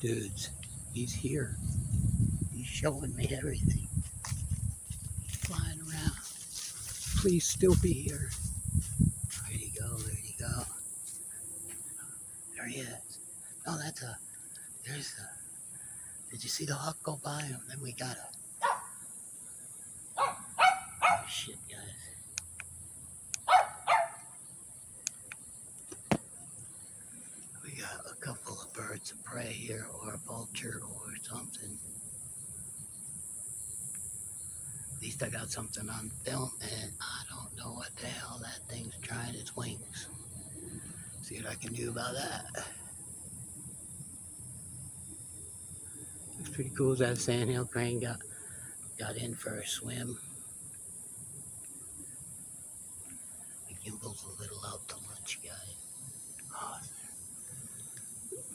Dudes, he's here. He's showing me everything. He's flying around. Please still be here. Where'd he go? Where'd he go? There he is. Oh, did you see the hawk go by him? Then we got oh, shit, guys. We got a couple of birds of prey here, or a vulture, or something. At least I got something on film, and I don't know what the hell that thing's trying its wings. See what I can do about that. It's pretty cool that sandhill crane got in for a swim. The gimbal's a little out to lunch, guys. Oh,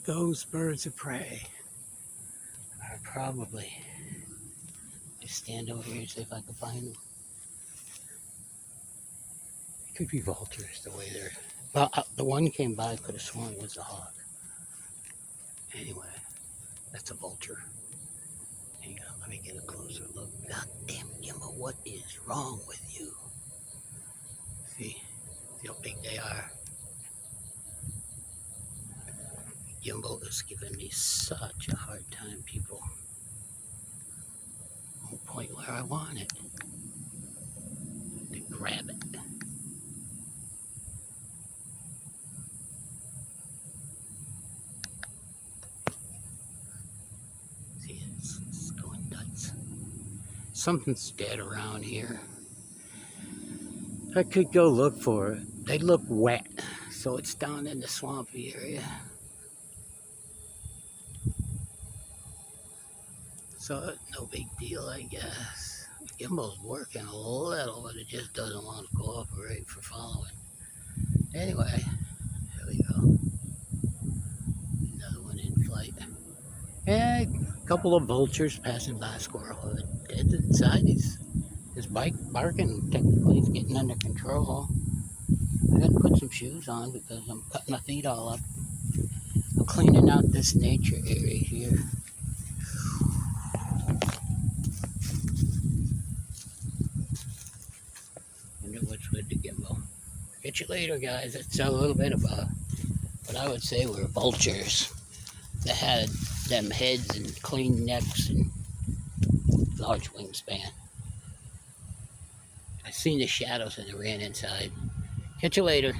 those birds of prey are probably... Just stand over here and see if I can find them. It could be vultures the way they're... Well, the one came by, I could have sworn it was a hawk. Anyway, that's a vulture. Hang on, let me get a closer look. God damn it, gimbal, what is wrong with you? See how big they are? The gimbal is giving me such a hard time, people. Won't point where I want it. To grab it. See, it's going nuts. Something's dead around here. I could go look for it. They look wet, so it's down in the swampy area. So no big deal, I guess. The gimbal's working a little, but it just doesn't want to cooperate for following. Anyway, there we go. Another one in flight. And a couple of vultures passing by Squirrelhood. Dead inside. His bike barking technically is getting under control. I gotta put some shoes on because I'm cutting my feet all up. I'm cleaning out this nature area here. Wonder what's with the gimbal. Catch you later, guys. That's a little bit about what I would say were vultures that had them heads and clean necks and large wingspan. I seen the shadows and I ran inside. Catch you later.